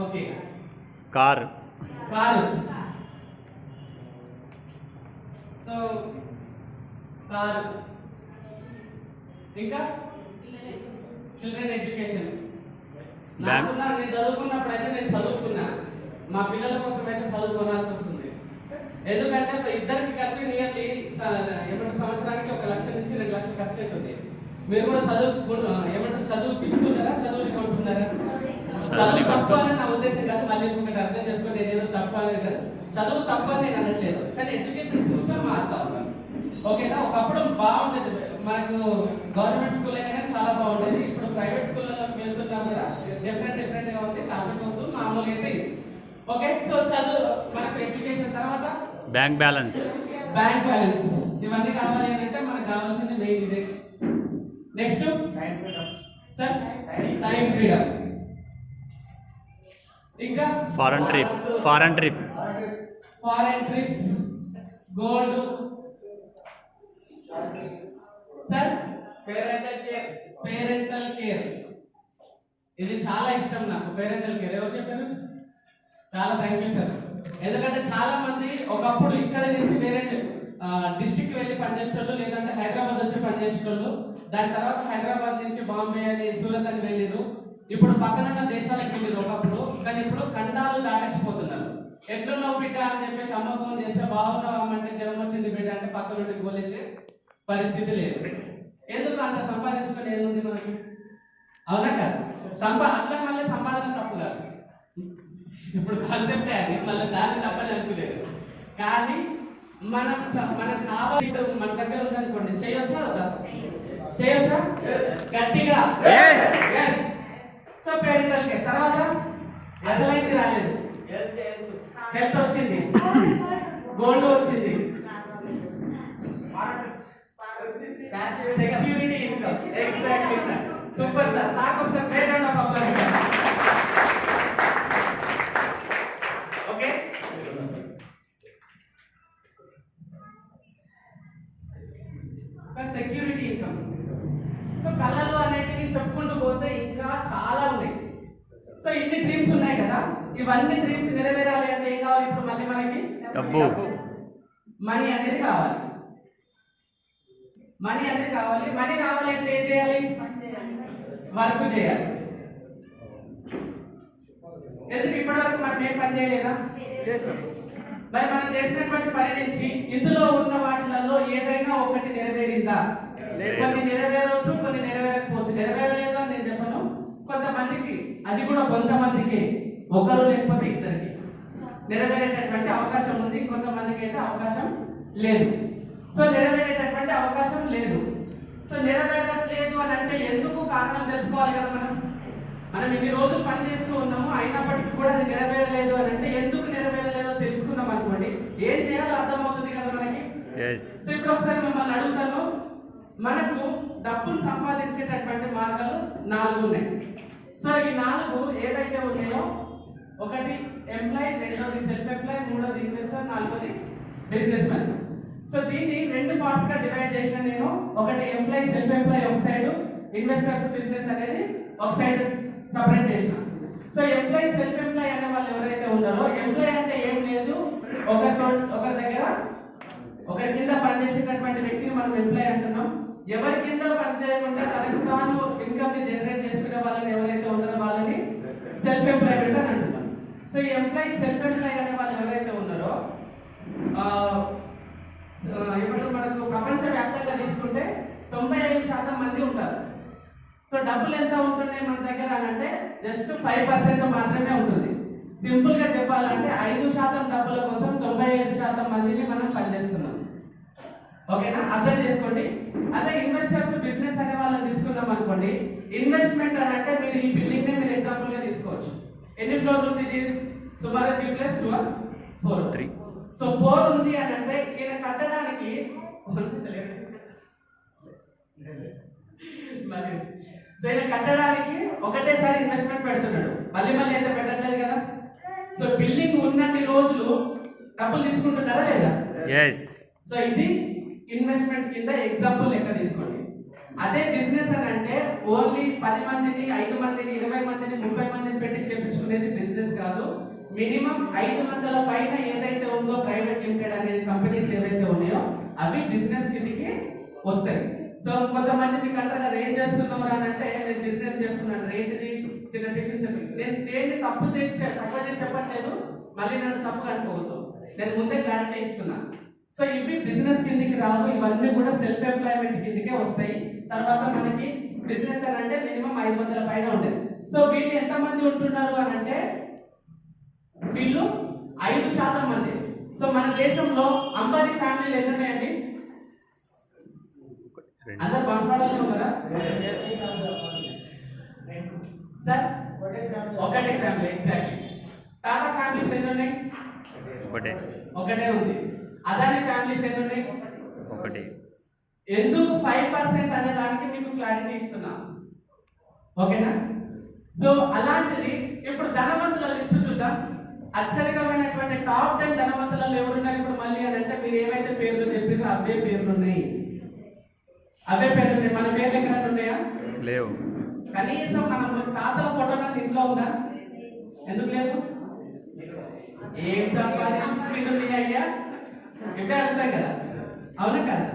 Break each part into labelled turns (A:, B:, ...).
A: Okay.
B: Car.
A: Car. So car. ఇంకా children education. నేను చదువుకున్నప్పుడైతే నేను చదువుకున్నా, మా పిల్లల కోసం అయితే చదువుకోవాల్సి వస్తుంది. ఎందుకంటే ఇద్దరికి కలిపి నియర్లీ సంవత్సరానికి 1 లక్ష నుంచి 2 లక్షలు ఖర్చు అవుతుంది. మీరు కూడా చదువుపిస్తున్నారా, చదువుని కొంటున్నారా? చదువు తప్పు అనేది నా ఉద్దేశం కాదు. మళ్ళీ ఇంకొకటి అర్థం చేసుకుని నేను ఏదో తప్పు అనేది కాదు. చదువు తప్పు అని నేను అనట్లేదు, కానీ ఎడ్యుకేషన్ సిస్టమ్ మారుతా ఉంది. ఓకేనా? ఒకప్పుడు బాగుండేది, మనకు గవర్నమెంట్ స్కూల్ అయినా కానీ చాలా బాగుండేది. ఇప్పుడు ప్రైవేట్ స్కూళ్ళలోకి వెళ్తున్నా కూడా డిఫరెంట్ గా ఉంది. సాధ్యమవుతూ మామూలుగా అయితే ఇది. ఓకే. సో చదువు మనకు ఎడ్యుకేషన్ తర్వాత
B: బ్యాంక్ బ్యాలెన్స్.
A: ఇవన్నీ కావాలి అంటే మనకు కావాల్సింది మెయిన్ ఇదే. Next sir time freedom. ఇంకా
B: foreign
A: trips, gold. Sir parental care. ఇది చాలా ఇష్టం నాకు, పేరెంటల్ కేర్. ఎవరు చెప్పారు? చాలా థ్యాంక్ యూ సార్. ఎందుకంటే చాలా మంది ఒకప్పుడు ఇక్కడ నుంచి వేరే డిస్ట్రిక్ట్ వెళ్ళి పనిచేసేటోళ్ళు, లేదంటే హైదరాబాద్ వచ్చి పనిచేసేటోళ్ళు. దాని తర్వాత హైదరాబాద్ నుంచి బాంబే అని, సూరత్ అని వెళ్ళిరు. ఇప్పుడు పక్కనున్న దేశాలకు వెళ్ళిరు ఒకప్పుడు, కానీ ఇప్పుడు ఖండాలు దాటేసిపోతున్నారు. ఎట్లున్నావు బిడ్డ అని చెప్పేసి అమ్మ ఫోన్ చేస్తే బాగున్నావు అంటే జ్వరం వచ్చింది బిడ్డ అంటే పక్క నుండి గోలేసే పరిస్థితి లేదు. ఎందుకు అంత సంపాదించుకొని ఏముంది మనకి? అవునా కదా? అట్లా మళ్ళీ సంపాదన తప్పు కాదు, ఇప్పుడు కాన్సెప్టే అది, మళ్ళీ దాన్ని తప్పని అనుకోలేదు. కానీ మనకు కావాలి, మన దగ్గర ఉందనుకోండి, చేయొచ్చా కదా? చేయొచ్చా? గట్టిగా. సో పేరెంటల్ కేర్ తర్వాత అసలైంది రాలేదు, హెల్త్ వచ్చింది, గోల్డ్ వచ్చింది, security income. Exactly sir, super sir. సాకు ఒకసారి great round of applause. Okay. Security income. So కళలు అనేటివి చెప్పుకుంటూ పోతే ఇంకా చాలా ఉన్నాయి. సో ఇన్ని డ్రీమ్స్ ఉన్నాయి కదా, ఇవన్నీ డ్రీమ్స్ నెరవేరాలి అంటే ఏం కావాలి? ఇప్పుడు మళ్ళీ మనకి
B: డబ్బు,
A: మనీ అనేది కావాలి. మనీ రావాలి అంటే ఏం చేయాలి? వర్క్ చేయాలి. ఎందుకు ఇప్పటి వరకు మనం ఏం పని చేయలేదా? మరి మనం చేసినటువంటి పని నుంచి ఇందులో ఉన్న వాటిలలో ఏదైనా ఒకటి నెరవేరిందా? కొన్ని నెరవేరవచ్చు, కొన్ని నెరవేరకపోవచ్చు. నెరవేరలేదు అని నేను చెప్పను, కొంతమందికి, అది కూడా కొంతమందికి, ఒకరు లేకపోతే ఇద్దరికి నెరవేరేటటువంటి అవకాశం ఉంది. కొంతమందికి అయితే అవకాశం లేదు. సో నెరవేరేటటువంటి అవకాశం లేదు. సో నెరవేరట్లేదు అని అంటే ఎందుకు కారణం తెలుసుకోవాలి కదా. మనం ఇన్ని రోజులు పని చేస్తూ ఉన్నాము, అయినప్పటికీ కూడా అది నెరవేరలేదు అని అంటే ఎందుకు నెరవేరలేదో తెలుసుకున్నాం అనుకోండి, ఏం చేయాలో అర్థమవుతుంది కదా మనకి. సో ఇప్పుడు ఒకసారి మిమ్మల్ని అడుగుతాను, మనకు డబ్బులు సంపాదించేటటువంటి మార్గాలు 4 ఉన్నాయి. సో ఈ 4 ఏవైతే ఉన్నాయో, ఒకటి ఎంప్లాయ్, రెండోది సెల్ఫ్ ఎంప్లాయ్, మూడోది ఇన్వెస్టర్, నాలుగోది బిజినెస్ మ్యాన్. సో దీన్ని 2 పార్ట్స్ గా డివైడ్ చేసిన నేను. ఒకటి ఎంప్లాయ్, సెల్ఫ్ ఎంప్లాయ్ ఒక సైడ్, ఇన్వెస్టర్స్, బిజినెస్ అనేది ఒక సైడ్ సపరేట్ చేసిన. సో ఎంప్లాయ్, సెల్ఫ్ ఎంప్లాయ్ అనే వాళ్ళు ఎవరైతే ఉన్నారో, ఎంప్లాయ్ అంటే ఏం లేదు, ఒకరి దగ్గర ఒకరి కింద పనిచేసేటటువంటి వ్యక్తిని మనం ఎంప్లాయ్ అంటున్నాం. ఎవరి కింద పనిచేయకుండా తనకు తాను ఇన్కమ్ ని జనరేట్ చేసుకునే వాళ్ళని ఎవరైతే ఉన్నారో వాళ్ళని సెల్ఫ్ ఎంప్లాయ్మెంట్ అని అంటున్నాం. సో ఈ ఎంప్లాయ్, సెల్ఫ్ ఎంప్లాయ్ అనే వాళ్ళు ఎవరైతే ఉన్నారో, మనకు ప్రపంచ వ్యాప్తంగా తీసుకుంటే 95% మంది ఉంటారు. సో డబ్బులు ఎంత ఉంటున్నాయి మన దగ్గర అని అంటే జస్ట్ 5% మాత్రమే ఉంటుంది. సింపుల్ గా చెప్పాలంటే 5% డబ్బుల కోసం 95% మందిని మనం పనిచేస్తున్నాం. ఓకేనా? అర్థం చేసుకోండి. అదే ఇన్వెస్టర్స్, బిజినెస్ అనే వాళ్ళని తీసుకున్నాం అనుకోండి, ఇన్వెస్ట్మెంట్ అని అంటే మీరు ఈ బిల్డింగ్ నే మీరు ఎగ్జాంపుల్ గా తీసుకోవచ్చు. ఎన్ని ఫ్లోర్లు ఉంది ఇది? సుమారు G+2 4 3. సో 4 ఉంది అని అంటే ఈయన కట్టడానికి ఒకటేసారి ఇన్వెస్ట్మెంట్ పెడుతున్నాడు, మళ్ళీ అయితే పెట్టట్లేదు కదా. సో బిల్డింగ్ ఉన్నన్ని రోజులు డబ్బులు తీసుకుంటున్నారా లేదా? సో ఇది ఇన్వెస్ట్మెంట్ కింద ఎగ్జాంపుల్ లెక్క తీసుకోండి. అదే బిజినెస్ అని అంటే ఓన్లీ 10 మందిని, 5 మందిని, 20 మందిని, 30 మందిని పెట్టి చేపించుకునేది బిజినెస్ కాదు, మినిమం 500 పైన ఏదైతే ఉందో ప్రైవేట్ లిమిటెడ్ అనేది కంపెనీస్ ఏవైతే ఉన్నాయో అవి బిజినెస్ కిందకి వస్తాయి. సో కొంతమంది మీకు అంటారు కదా, ఏం చేస్తున్నావు అని అంటే నేను బిజినెస్ చేస్తున్నాను, ఏంటిది చిన్న టిఫిన్ సెంటర్. నేను దేన్ని తప్పు చేసి చెప్పట్లేదు, మళ్ళీ నన్ను తప్పుగా అనుకోవద్దు, నేను ముందే క్లారిటీ ఇస్తున్నా. సో ఇవి బిజినెస్ కిందికి రావు, ఇవన్నీ కూడా సెల్ఫ్ ఎంప్లాయ్మెంట్ కిందకే వస్తాయి. తర్వాత మనకి బిజినెస్ అని అంటే మినిమం 500 పైన ఉండేది. సో వీళ్ళు ఎంతమంది ఉంటున్నారు అని అంటే వీళ్ళు 5% మంది. సో మన దేశంలో అంబానీ ఫ్యామిలీలు ఎన్ని ఉన్నాయండి? అందరు బాన్స్వాడలో ఉన్నారా సార్? ఒకటే ఫ్యామిలీ, ఎగ్జాక్ట్లీ. టాటా ఫ్యామిలీస్ ఎన్ని ఉన్నాయి? ఒకటే ఉంది. అదాని ఫ్యామిలీస్ ఎన్ని ఉన్నాయి?
B: ఒకటి.
A: ఎందుకు 5% అనే దానికి మీకు క్లారిటీ ఇస్తున్నా, ఓకేనా? సో అలాంటిది ఇప్పుడు ధనవంతుల లిస్ట్ చూద్దాం. అత్యధికమైనటువంటి టాప్ 10 ధనవంతులలో ఎవరున్నారు ఇప్పుడు మళ్ళీ అని అంటే మీరు ఏవైతే పేర్లు చెప్పారో అవే పేర్లు ఉన్నాయి. మన పేర్లు ఎక్కడ ఉన్నాయా?
B: లేవు.
A: కనీసం మనం తాతల ఫోటో నాకు ఇంట్లో ఉందా? ఎందుకు లేదు? ఏం సంపాదించింది అయ్యా ఇంకా అడుగుతాం కదా, అవునా కదా?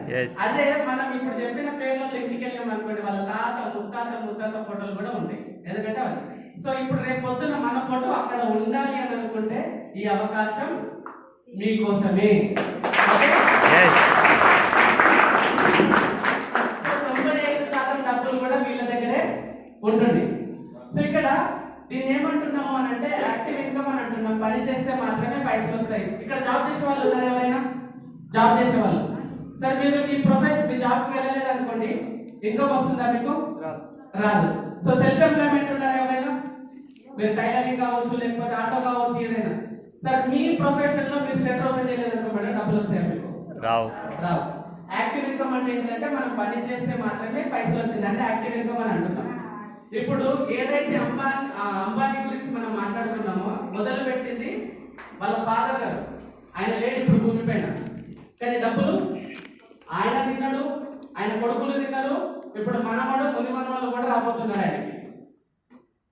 A: అదే మనం ఇప్పుడు చెప్పిన పేర్లలో ఇంటికి వెళ్ళాం అనుకోండి, వాళ్ళ తాత ముత్తాత ఫోటోలు కూడా ఉంటాయి. ఎందుకంటే అది సో ఇప్పుడు రేపు పొద్దున మన ఫోటో అక్కడ ఉండాలి అని అనుకుంటే ఈ అవకాశం మీకోసమే. 95% డబ్బులు కూడా వీళ్ళ దగ్గరే ఉంటుంది. సో ఇక్కడ దీన్ని ఏమంటున్నాము అని అంటే యాక్టివ్ ఇన్కమ్ అని అంటున్నాం. పని చేస్తే మాత్రమే పైసలు వస్తాయి. ఇక్కడ జాబ్ చేసే వాళ్ళు ఉన్నారు ఎవరైనా? జాబ్ చేసే వాళ్ళు. సార్ మీరు మీ ప్రొఫెషన్ మీ జాబ్కి వెళ్ళలేదు అనుకోండి, ఇన్కమ్ వస్తుందా మీకు? రాదు. సో సెల్ఫ్ ఎంప్లాయ్మెంట్ ఉన్నారా ఎవరైనా? మీరు టైలరింగ్ కావచ్చు, లేకపోతే ఆటో కావచ్చు, ఏదైనా. సార్ మీ ప్రొఫెషన్ లో మీరు షటర్ ఓపెన్ చేయలేదు అనుకోండి, డబ్బులు వస్తాయా మీకు? రావు. యాక్టివ్ ఇన్కమ్ అంటే ఏంటంటే మనం పని చేస్తే మాత్రమే పైసలు వచ్చింది అంటే యాక్టివ్ ఇన్కమ్ అని అంటున్నాం. ఇప్పుడు ఏదైతే అంబానీ గురించి మనం మాట్లాడుకున్నామో మొదలు పెట్టింది వాళ్ళ ఫాదర్ గారు. ఆయన లేడు ఇప్పుడు భూమి పైన, కానీ డబ్బులు ఆయన తిన్నాడు, ఆయన కొడుకులు తిన్నారు. ఇప్పుడు మనమడు మునిమనవాళ్ళు కూడా రాబోతున్నారు ఆయనకి.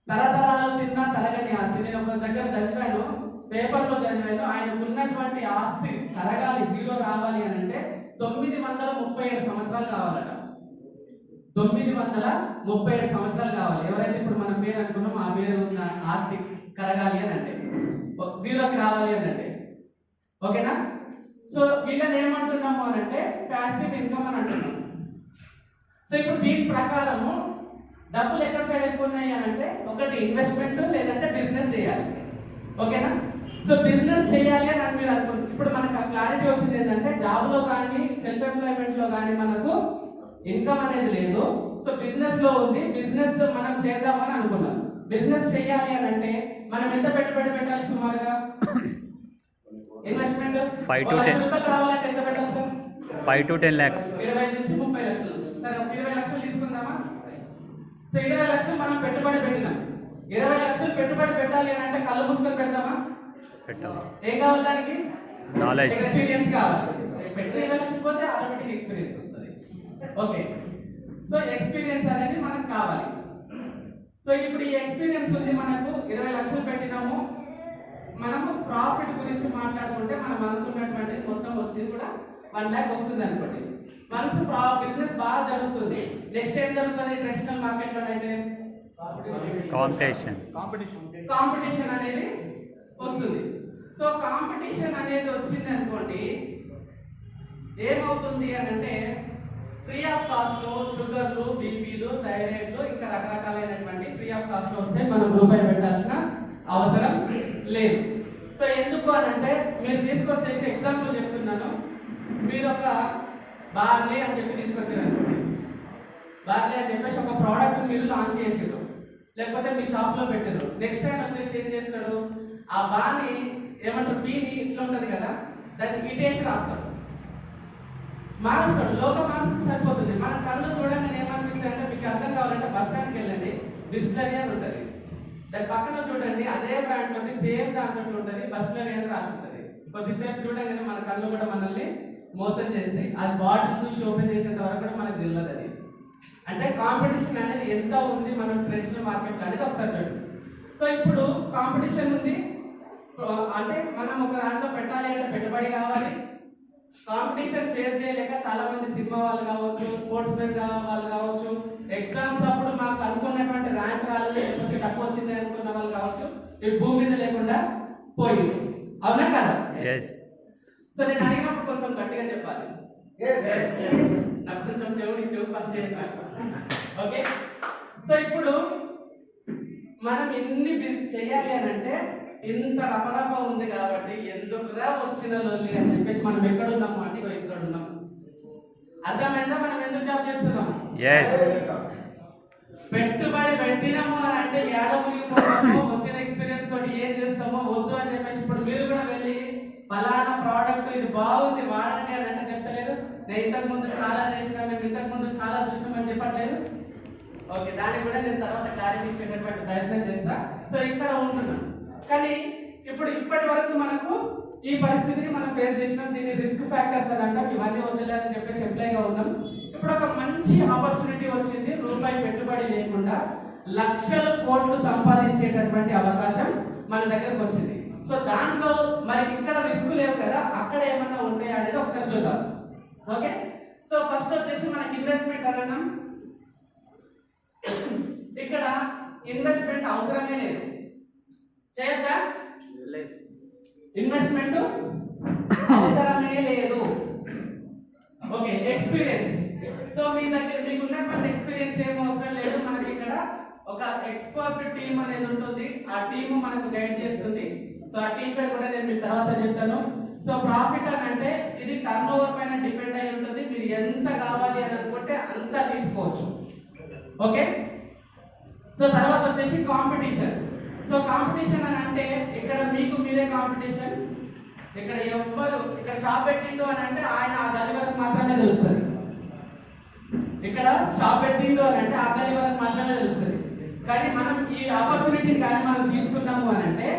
A: తరతరాలు తిన్న తరగని ఆస్తి. నేను ఒక దగ్గర చదివాను, పేపర్లో చదివాను, ఆయనకు ఉన్నటువంటి ఆస్తి తరగాలి, జీరో రావాలి అని అంటే 937 సంవత్సరాలు కావాలట. 937 సంవత్సరాలు కావాలి. ఎవరైతే ఇప్పుడు మన పేరు అనుకున్నామో ఆ పేరు ఉన్న ఆస్తి కరగాలి అని అంటే, జీరోకి రావాలి అని అంటే, ఓకేనా? సో వీళ్ళని ఏమంటున్నాము అని అంటే ప్యాసివ్ ఇన్కమ్ అని అంటున్నాం. సో ఇప్పుడు దీని ప్రకారము డబ్బులు ఎక్కడ సైడ్ ఎక్కువ ఉన్నాయి అని అంటే ఒకటి ఇన్వెస్ట్మెంట్, లేదంటే బిజినెస్ చేయాలి, ఓకేనా? సో బిజినెస్ చేయాలి అని మీరు అనుకుంటున్నారు. ఇప్పుడు మనకు ఆ క్లారిటీ వచ్చింది ఏంటంటే జాబ్లో కానీ సెల్ఫ్ ఎంప్లాయ్మెంట్లో కానీ మనకు ఇన్కమ్ అనేది లేదు. సో బిజినెస్ లో ఉంది, బిజినెస్ మనం చేద్దామని అనుకున్నాం. బిజినెస్ చేయాలి అని అంటే మనం ఎంత పెట్టుబడి పెట్టాలి సుమారుగా? ఇన్వెస్ట్మెంట్
B: 5 to 10
A: రూపాయలు రావాలంటే ఎంత పెట్టాలి సార్?
B: 5 to 10 lakhs.
A: 20 నుంచి 30 లక్షలు. సరే 20 లక్షలు తీసుకుందామా? సో 20 లక్షలు మనం పెట్టుబడి పెట్టినాం. 20 లక్షలు పెట్టుబడి పెట్టాలి అని అంటే కళ్ళు మూసుకొని పెడతామా?
B: పెట్టాలి.
A: ఏం కావాలి దానికి?
B: నాలెడ్జ్,
A: ఎక్స్పీరియన్స్ కావాలి. పెట్టిన 20 లక్షలు పోతే ఆటోమేటిక్ ఎక్స్పీరియన్స్ వస్తుంది. ఓకే, సో ఎక్స్పీరియన్స్ అనేది మనకు కావాలి. సో ఇప్పుడు ఈ ఎక్స్పీరియన్స్ ఉంది మనకు. 20 లక్షలు పెట్టినాము. మనము ప్రాఫిట్ గురించి మాట్లాడుకుంటే మనం అనుకున్నటువంటి మొత్తం వచ్చేది కూడా 1 lakh వస్తుంది అనుకోండి. వన్స్ బిజినెస్ బాగా జరుగుతుంది, నెక్స్ట్ ఏం జరుగుతుంది? ట్రెడిషనల్ మార్కెట్ లో అయితే కాంపిటీషన్ అనేది వస్తుంది. సో కాంపిటీషన్ అనేది వచ్చింది అనుకోండి, ఏమవుతుంది అని అంటే ఫ్రీ ఆఫ్ కాస్ట్ షుగర్లు, బీపీలు, థైరాయిడ్లు ఇంకా రకరకాలైనటువంటి ఫ్రీ ఆఫ్ కాస్ట్ వస్తే మనం రూపాయి పెట్టాల్సిన అవసరం లేదు. సో ఎందుకు అని అంటే మీరు తీసుకొచ్చేసి ఎగ్జాంపుల్ చెప్తున్నాను. మీరు ఒక బార్లీ అని చెప్పి తీసుకొచ్చారు అనుకోండి. బార్లీ అని చెప్పేసి ఒక ప్రోడక్ట్ మీరు లాంచ్ చేసారు, లేకపోతే మీ షాప్లో పెట్టారు. నెక్స్ట్ టైం వచ్చేసి ఏం చేస్తాడు? ఆ బార్ని ఏమంటారు, బీని ఇట్లా ఉంటుంది కదా, దాన్ని ఇటేసి రాస్తాడు, మారుస్తాడు. లోకం మారుస్తే సరిపోతుంది. మన కళ్ళు చూడండి ఏమనిపిస్తాయి అంటే, మీకు అర్థం కావాలంటే బస్ స్టాండ్కి వెళ్ళండి, బిస్లరీ అని ఉంటుంది. దాని పక్కన చూడండి అదే బ్రాండ్ తోటి సేమ్ దాంతో ఉంటుంది, బస్లరీ అని రాసి ఉంటుంది. కొద్దిసేపు చూడగానే మన కళ్ళు కూడా మనల్ని మోసం చేస్తాయి. అది బాటిల్ చూసి ఓపెన్ చేసేంత వరకు కూడా మనకు తెలియదు. అది అంటే కాంపిటీషన్ అనేది ఎంత ఉంది మనం ట్రెడిషనల్ మార్కెట్లో అనేది ఒకసారి చూడండి. సో సో ఇప్పుడు కాంపిటీషన్ ఉంది, అంటే మనం ఒక దాంట్లో పెట్టాలి అంటే పెట్టుబడి కావాలి. కాంపిటీషన్ ఫేస్ చేయలేక చాలా మంది సినిమా వాళ్ళు కావచ్చు, స్పోర్ట్స్ మెన్ వాళ్ళు కావచ్చు, ఎగ్జామ్స్ అప్పుడు మాకు అనుకున్నటువంటి ర్యాంక్ రాలేదు, లేకపోతే తక్కువ వచ్చింది అనుకున్న వాళ్ళు కావచ్చు, ఈ భూమి మీద లేకుండా పోయింది. అవునా కదా? సో నేను అడిగినప్పుడు కొంచెం గట్టిగా చెప్పాలి. నాకు కొంచెం చెవు పని చేయాలి. ఓకే, సో ఇప్పుడు మనం ఎన్ని చేయాలి అని అంటే ఇంత రపరప ఉంది కాబట్టి ఎందుకురా వచ్చిన లోన్లీ అని చెప్పేసి మనం ఎక్కడున్నాము అంటే ఇక్కడ ఉన్నాం. అర్థమైందా? మనం ఎందుకు జాబ్ చేస్తున్నాము? పెట్టుబడి పెట్టినాము అని అంటే ఏడ మునిగిపోతామో, వచ్చిన ఎక్స్పీరియన్స్ తోటి ఏం చేస్తామో వద్దు అని చెప్పేసి ఇప్పుడు మీరు కూడా వెళ్ళి ఫలానా ప్రోడక్ట్ ఇది బాగుంది వాడండి అని అంటే చెప్తలేదు. నేను ఇంతకు ముందు చాలా చేసినా, మేము ఇంతకు ముందు చాలా చూసినామని చెప్పట్లేదు. ఓకే, దానికి కూడా నేను తర్వాత క్లారిటీ ఇచ్చేటటువంటి ప్రయత్నం చేస్తా. సో ఇక్కడ ఉంటున్నాం, కానీ ఇప్పుడు ఇప్పటి వరకు మనకు ఈ పరిస్థితిని మనం ఫేస్ చేసినాం. దీన్ని రిస్క్ ఫ్యాక్టర్స్ అని అంటాం. ఇవన్నీ వద్దులే అని చెప్పేసి ఎంప్లాయ్గా ఉన్నాం. ఇప్పుడు ఒక మంచి ఆపర్చునిటీ వచ్చింది. రూపాయి పెట్టుబడి లేకుండా లక్షల కోట్లు సంపాదించేటటువంటి అవకాశం మన దగ్గరకు వచ్చింది. సో దాంట్లో మరి ఇక్కడ రిస్క్ లేవు కదా, అక్కడ ఏమన్నా ఉంటాయా అనేది ఒకసారి చూద్దాం. ఓకే, సో ఫస్ట్ వచ్చేసి మనకి ఇన్వెస్ట్మెంట్ అని అన్నాం. ఇక్కడ ఇన్వెస్ట్మెంట్ అవసరమే లేదు. చేయొచ్చా? ఇన్వెస్ట్మెంట్ అవసరమే లేదు. Okay, experience. సో మీ దగ్గర మీకు ఉన్నటువంటి ఎక్స్పీరియన్స్ ఏం అవసరం లేదు. మనకి ఇక్కడ ఒక ఎక్స్పర్ట్ టీమ్ అనేది ఉంటుంది. ఆ టీమ్ మనకు గైడ్ చేస్తుంది. సో ఆ టీం పేరు కూడా నేను మీకు తర్వాత చెప్తాను. సో ప్రాఫిట్ అని అంటే ఇది టర్న్ ఓవర్ పైన డిపెండ్ అయి ఉంటుంది. మీరు ఎంత కావాలి అని అనుకుంటే అంత తీసుకోవచ్చు. ఓకే, సో తర్వాత వచ్చేసి కాంపిటీషన్. సో కాంపిటీషన్ అని అంటే ఇక్కడ మీకు మీరే కాంపిటీషన్. ఇక్కడ ఎవ్వరు ఇక్కడ షాప్ పెట్టిండు అని అంటే ఆయన ఆ గది వరకు మాత్రమే తెలుస్తుంది. ఇక్కడ షాప్ పెట్టిండు అని అంటే ఆ గది వరకు మాత్రమే తెలుస్తుంది. కానీ మనం ఈ ఆపర్చునిటీని కానీ మనం తీసుకున్నాము అని అంటే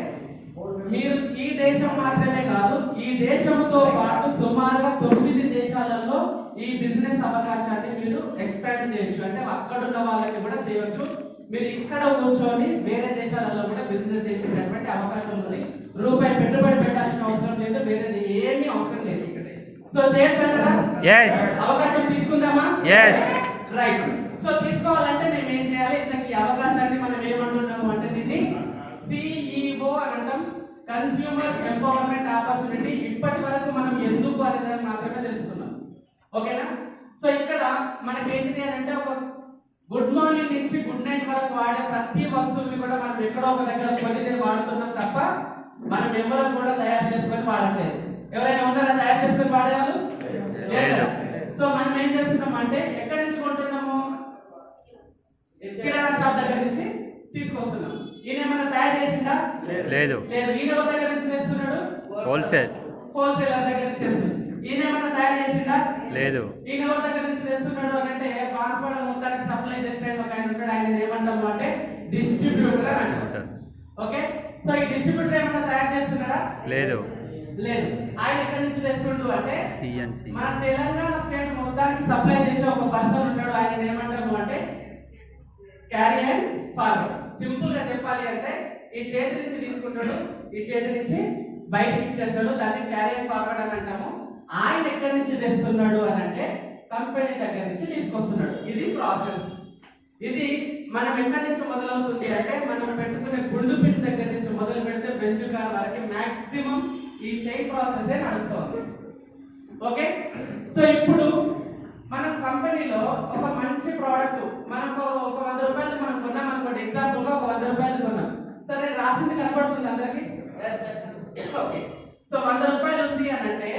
A: మీరు ఈ దేశం మాత్రమే కాదు, ఈ దేశంతో పాటు సుమారుగా 9 దేశాలలో ఈ బిజినెస్ అవకాశాన్ని మీరు ఎక్స్పాండ్ చేయొచ్చు. అంటే అక్కడున్న వాళ్ళకి కూడా చేయొచ్చు. మీరు ఇక్కడ కూర్చొని వేరే దేశాలలో కూడా బిజినెస్ చేసేటటువంటి అవకాశం ఉంది. రూపాయి పెట్టుబడి పెట్టాల్సిన అవసరం లేదు, వేరేది ఏమీ అవసరం లేదు. సో చేయొచ్చంటారా? అవకాశం తీసుకుందామా? రైట్. సో తీసుకోవాలంటే మేము ఏం చేయాలి? ఈ అవకాశాన్ని మనం ఏమంటున్నాము అంటే దీన్ని సిఈఓ అని అంటాం, కన్స్యూమర్ ఎంపవర్మెంట్ ఆపర్చునిటీ. ఇప్పటి వరకు మనం ఎందుకు అనేది మాత్రమే తెలుసుకున్నాం. ఓకేనా? సో ఇక్కడ మనకేంటిది అని అంటే ఒక గుడ్ మార్నింగ్ నుంచి గుడ్ నైట్ వరకు వాడే ప్రతి వస్తువుని కూడా మనం ఎక్కడో ఒక దగ్గర కొనిదే వాడుతున్నాం తప్ప మనం ఎవరు కూడా తయారు చేసుకొని వాడట్లేదు. ఎవరైనా ఉన్నారా తయారు చేసుకొని వాడేవాళ్ళు? లేదు. సో మనం ఏం చేస్తున్నాం అంటే ఎక్కడి నుంచి కొంటున్నాము? కిరాణా షాప్ దగ్గర నుంచి తీసుకొస్తున్నాం. ఈయన ఏమైనా తయారు చేసిందా? లేదు. ఈయన ఎవరి దగ్గర నుంచి తెస్తున్నాడు? హోల్సేలర్ దగ్గర నుంచి తెస్తున్నాడు. ఈయన ఏమైనా తయారు చేసిందా? లేదు. ఈయన ఎవరి దగ్గర నుంచి తెస్తున్నాడు అని అంటే బాన్స్వాడ మొత్తానికి సప్లై చేసిన ఒక ఆయన ఉంటాడు. ఆయన ఏమంటాము అంటే డిస్ట్రిబ్యూటర్ అని అంటారు. ఓకే, సో ఈ డిస్ట్రిబ్యూటర్ ఏమైనా తయారు చేస్తున్నాడా? లేదు. ఆయన ఎక్కడి నుంచి తెస్తుండు అంటే మన తెలంగాణ స్టేట్ మొత్తానికి సప్లై చేసే ఒక పర్సన్ ఉంటాడు. ఆయన ఏమంటాము అంటే క్యారీ అండ్ ఫార్వర్డ్. సింపుల్ గా చెప్పాలి అంటే ఈ చేతి నుంచి తీసుకుంటాడు, ఈ చేతి నుంచి బయటకి ఇచ్చేస్తాడు. దాన్ని క్యారీ అండ్ ఫార్వర్డ్ అని అంటాము. ఆయన ఎక్కడి నుంచి తెస్తున్నాడు అని అంటే కంపెనీ దగ్గర నుంచి తీసుకొస్తున్నాడు. ఇది ప్రాసెస్. ఇది మనం ఎక్కడి నుంచి మొదలవుతుంది అంటే మనం పెట్టుకునే గుండు పిన్ దగ్గర నుంచి మొదలు పెడితే బెంచ్ కార్ వరకు మాక్సిమం ఈ చైన్ ప్రాసెస్ నడుస్తుంది. ఓకే, సో ఇప్పుడు మనం కంపెనీలో ఒక మంచి ప్రోడక్ట్ మనకు ఒక 100 రూపాయలు మనం కొన్నాం అనుకోండి. ఎగ్జాంపుల్ గా ఒక 100 రూపాయలు కొన్నాం. సరే, రాసింది కనబడుతుంది అందరికి. ఓకే, సో 100 రూపాయలు ఉంది అని అంటే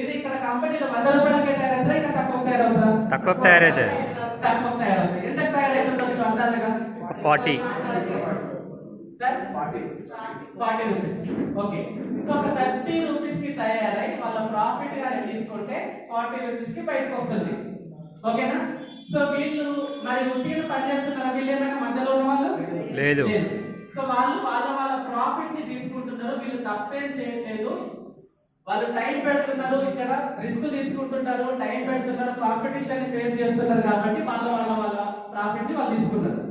A: ఇది ఇక్కడ కంపెనీలో 100 రూపాయలకే తయారైతే ఇంకా తక్కువ తయారవుతుందా? తక్కువ తయారవుతుంది. ఎంత తయారైతుండొచ్చు అందాలుగా? 40 సార్, 40 రూపీస్. ఓకే, సో ఒక 30 రూపీస్ కి తయారై వాళ్ళ ప్రాఫిట్ గాని తీసుకుంటే 40 రూపీస్ కి బయటకు వస్తుంది. ఓకేనా? సో వీళ్ళు మరి ఉత్తిగా పనిచేస్తున్నారా? వీళ్ళు ఏమైనా మధ్యలో ఉన్న వాళ్ళు? లేదు. సో వాళ్ళు వాళ్ళ ప్రాఫిట్ ని తీసుకుంటున్నారు. వీళ్ళు తప్పేం చేయట్లేదు. వాళ్ళు టైం పెడుతున్నారు, ఇక్కడ రిస్క్ తీసుకుంటున్నారు, టైం పెడుతున్నారు, కాంపిటీషన్ ని ఫేస్ చేస్తున్నారు కాబట్టి వాళ్ళ ప్రాఫిట్ ని వాళ్ళు తీసుకుంటారు.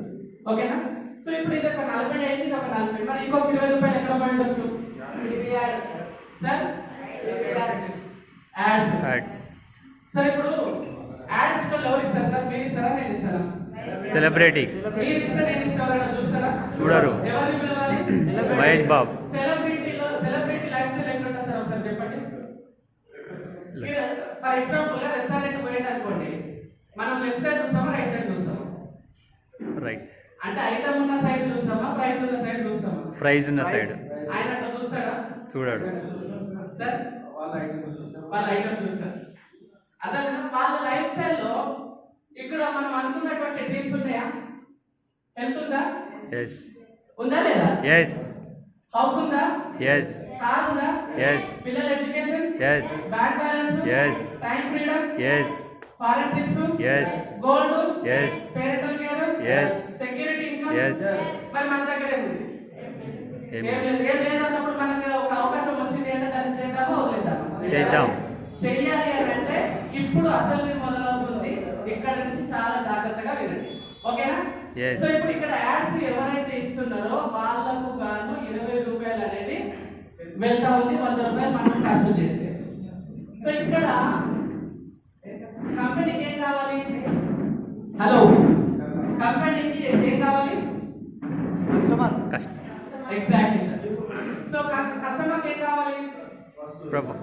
A: ఓకేనా? సో ఇప్పుడు ఇది ఒక 40 అయింది, ఇది ఒక 40. మరి ఇంకొక 20 రూపాయలు ఎక్కడ పడవచ్చు సార్? యాడ్స్. సార్ ఇప్పుడు యాడ్ ఇచ్చుకోవాలి, ఎవరు ఇస్తారు సార్? మీరు ఇస్తారా, నేను ఇస్తారా?
B: సెలబ్రిటీ.
A: మీరు ఇస్తే నేను ఇస్తారా? చూస్తారా?
B: చూడరు.
A: ఎవరిని పిలవాలి?
B: Mahesh Babu.
A: Celebrity life style ఎట్లుంటుంది సార్ ఒకసారి చెప్పండి. ఫర్ ఎగ్జాంపుల్ గా రెస్టారెంట్ పోయేది అనుకోండి, మనం లెఫ్ట్ సైడ్ చూస్తామా, రైట్ సైడ్ చూస్తామా?
B: రైట్.
A: అంటే ఐటమ్ ఉన్న సైడ్ చూస్తామా, ప్రైస్ ఉన్న సైడ్ చూస్తామా?
B: ప్రైస్ ఉన్న సైడ్.
A: ఆయన అట్లా చూస్తాడా?
B: చూడడు
A: సార్. వాళ్ళ ఐటమ్ చూస్తారు. అదే వాళ్ళ లైఫ్ స్టైల్లో ఇక్కడ మనం అనుకున్నటువంటి డ్రీమ్స్ ఉన్నాయా? హెల్త్ ఉందా?
B: yes.
A: ఉందా లేదా?
B: yes.
A: హౌస్ ఉందా?
B: yes.
A: కార్ ఉందా?
B: yes.
A: పిల్లల education?
B: yes.
A: Bank balance?
B: yes.
A: Time freedom?
B: yes.
A: Foreign trips?
B: yes.
A: Gold?
B: yes.
A: Parental care?
B: yes.
A: Security income?
B: yes.
A: మరి మన దగ్గర ఏముంది? ఏం లేదన్నప్పుడు మనకు ఒక అవకాశం వచ్చింది అంటే దాన్ని చేద్దామా, వదిలేద్దామా?
B: చేద్దాం.
A: చెయ్యాలి అని అంటే ఇప్పుడు అసలు మీరు మొదలవుతుంది. ఇక్కడ నుంచి చాలా జాగ్రత్తగా వినండి, ఓకేనా? సో ఇప్పుడు ఇక్కడ యాడ్స్ ఎవరైతే ఇస్తున్నారో వాళ్ళకు గాను 20 రూపాయలు అనేది వెళ్తా ఉంది, 100 రూపాయలు మనం ఖర్చు చేస్తే. సో ఇక్కడ కంపెనీకి ఏం కావాలి? హలో, కంపెనీకి ఏం కావాలి? Exactly sir. సో కస్టమర్కి ఏం కావాలి?